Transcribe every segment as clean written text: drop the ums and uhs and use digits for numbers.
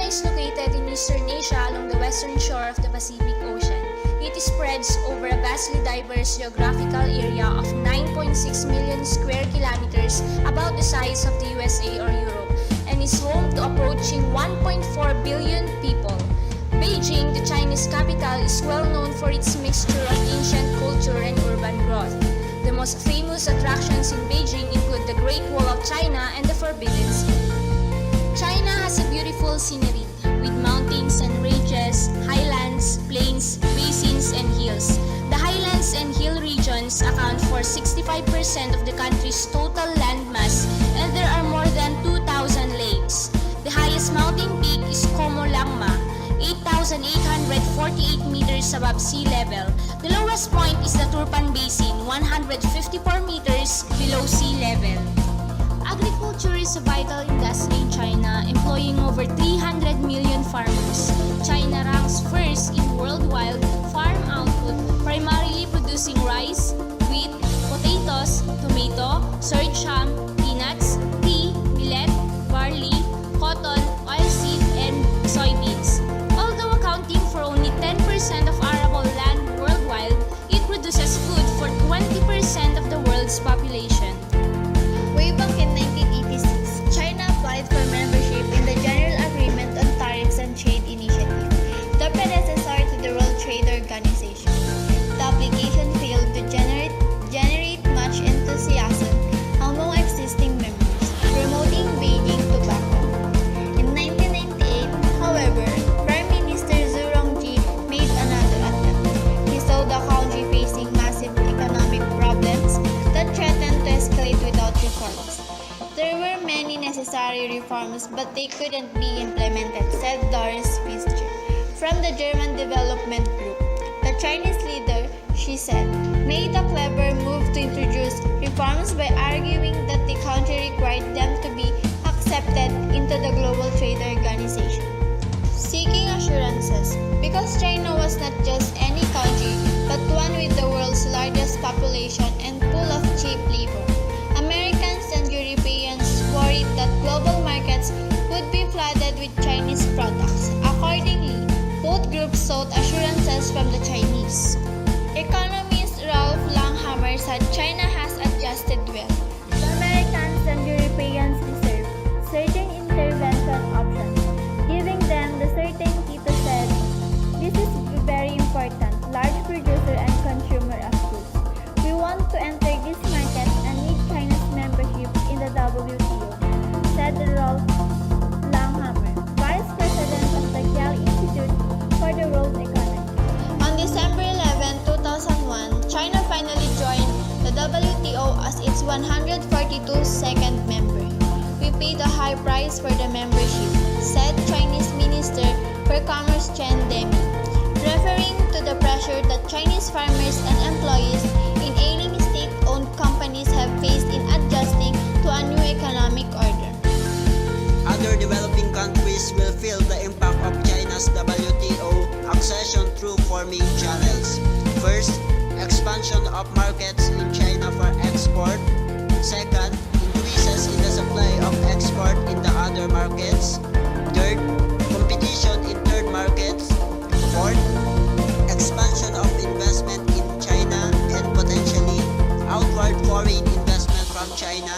is located in Eastern Asia along the western shore of the Pacific Ocean. It spreads over a vastly diverse geographical area of 9.6 million square kilometers, about the size of the USA or Europe, and is home to approaching 1.4 billion people. Beijing, the Chinese capital, is well known for its mixture of ancient culture and urban growth. The most famous attractions in Beijing include the Great Wall of China and the Forbidden Sea. China has a beautiful scenery with mountains and ranges, highlands, plains, basins, and hills. The highlands and hill regions account for 65% of the country's total landmass, and there are more than 2,000 lakes. The highest mountain peak is Langma, 8,848 meters above sea level. The lowest point is the Turpan Basin, 154 meters below sea level. Agriculture is a vital industry in China, employing over 300 million farmers. China ranks first in worldwide farm output, primarily producing rice, wheat, potatoes, tomato, sorghum, peanuts, tea, millet, barley, cotton, oilseed, and soybeans. Although accounting for only 10% of arable land worldwide, it produces food for 20% of the world's population. Way back in 1986, China applied for membership in the General Agreement on Tariffs and Trade Initiative, the predecessor to the World Trade Organization. The application failed to generate much enthusiasm among existing members, promoting Beijing tobacco. In 1998, however, Prime Minister Zhu Rongji made another attempt. He saw the country facing massive economic problems that threatened to escalate without reforms. There were many necessary reforms, but they couldn't be implemented, said Doris Fischer from the German Development Group. The Chinese leader, she said, made a clever move to introduce reforms by arguing that the country required them to be accepted into the Global Trade Organization. Seeking assurances, because China was not just any country, but one with the world's largest population and pool of cheap labor. Americans and Europeans worried that global markets would be flooded with Chinese products. Accordingly, both groups sought assurances from the Chinese. Economist Ralph Langhammer said China has adjusted well. The Americans and Europeans deserve certain intervention options, giving them the certainty to sell. This is very important, large producer and consumer of goods. We want to enter this market and need China's membership in the WTO, said Ralph Langhammer, Vice President of the Kiel Institute for the World Economy. On December 11, 2001, China finally joined the WTO as its 142nd member. We paid a high price for the membership, said Chinese Minister for Commerce Chen Demi, referring to the pressure that Chinese farmers and employees in ailing state-owned companies have faced in adjusting to a new economic order. Other developing countries will feel the impact of China's WTO accession through forming channels. First, expansion of markets in China for export. Second, increases in the supply of export in the other markets. Third, competition in third markets. Fourth, expansion of investment in China and potentially outward foreign investment from China.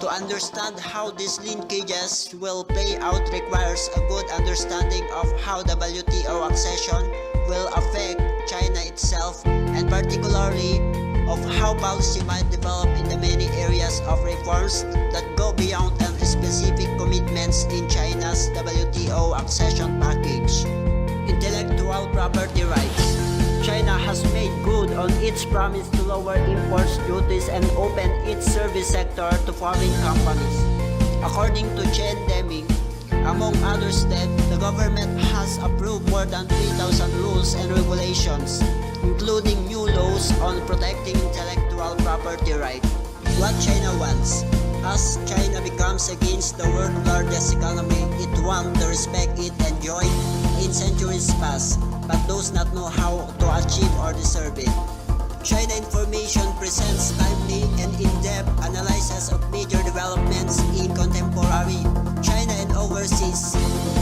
To understand how these linkages will play out requires a good understanding of how WTO accession will affect China itself, and particularly of how policy might develop in the many areas of reforms that go beyond the specific commitments in China's WTO accession package. Intellectual property rights. China has made good on its promise to lower imports duties and open its service sector to foreign companies. According to Chen Deming, among other steps, the government has approved more than 3,000 rules and regulations, including new laws on protecting intellectual property rights. What China wants. As China becomes against the world's largest economy, it wants to respect it enjoyed in centuries past, but does not know how to achieve or deserve it. China Information presents timely and in-depth analysis of major developments in contemporary China and overseas.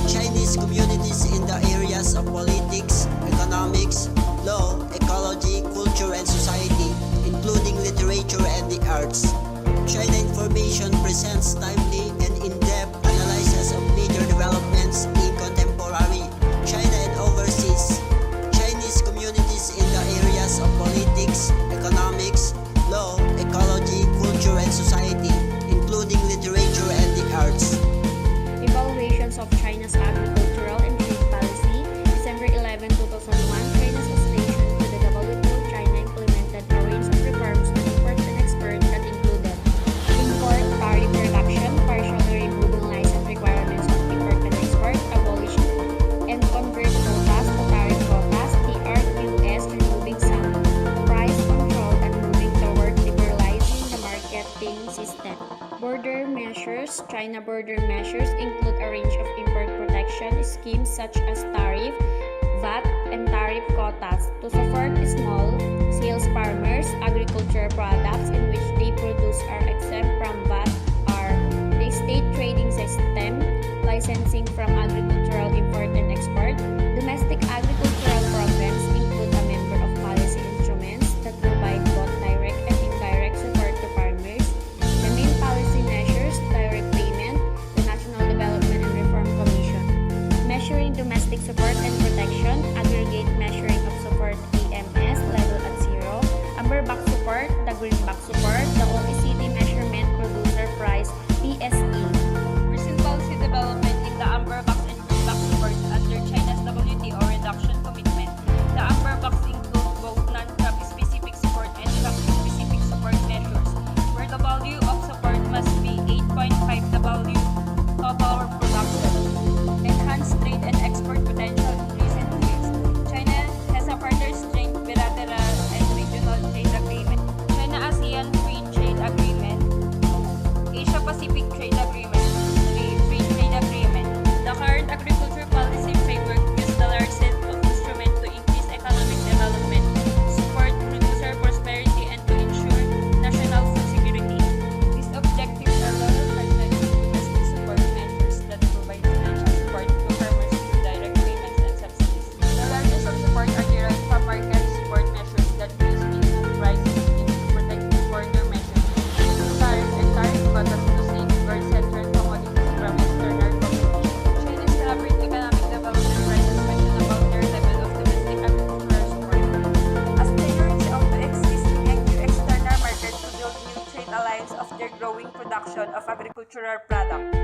China Chinese communities in the areas of politics, economics, law, ecology, culture, and society, including literature and the arts. China Information presents timely and in-depth analysis of major developments in contemporary China and overseas Chinese communities in the areas of politics, economics, law, ecology, culture, and society, including literature and the arts. Evaluations of China's agricultural and trade policy. December 11, 2001, China's station to the WTO. China implemented a range of reforms on import and export that included import tariff reduction, partially removing license requirements of import and export, abolish and convert quotas to tariff quotas, TRQS, removing some price control and moving toward liberalizing the marketing system. Border measures. China border measures include a range of import protection schemes such as tariff, VAT, and tariff quotas to support small sales farmers. Agricultural products in which they produce are exempt from VAT are the state trading system, licensing from agricultural import and export. Domestic agricultural programs include a number of policy instruments that provide both direct and indirect support to farmers. The main policy measures: direct payment, the National Development and Reform Commission, measuring domestic support and protection, aggregate measuring of support AMS, level at zero, amber box support, the green box support, the OECD measurement producer price, PSE. Recent policy development in the amber box and green box support under China's WTO reduction commitment. The amber box includes both non-crop specific support and crop specific support measures, where the value of support must be 8.5 the value total production. Enhanced trade and export potential in recent years. China has a further strengthened bilateral and regional trade agreement. China-ASEAN Free Trade Agreement, Asia-Pacific Trade Agreement, Free Trade Agreement. The current agriculture policy framework uses the large set of instruments to increase economic development, support producer prosperity, and to ensure national food security. These objectives are well-funded domestic support measures that provide financial support to farmers through direct payments and subsidies. The largest of support are derived from market support measures that use minimum prices to protect border measures, tariffs and tariff quotas to safeguard central commodities from external competition. China's elaborate economic development raises question about their level of domestic agricultural support, as China reaches out to existing and new external markets to build new trade alliances of their growing production of agricultural products.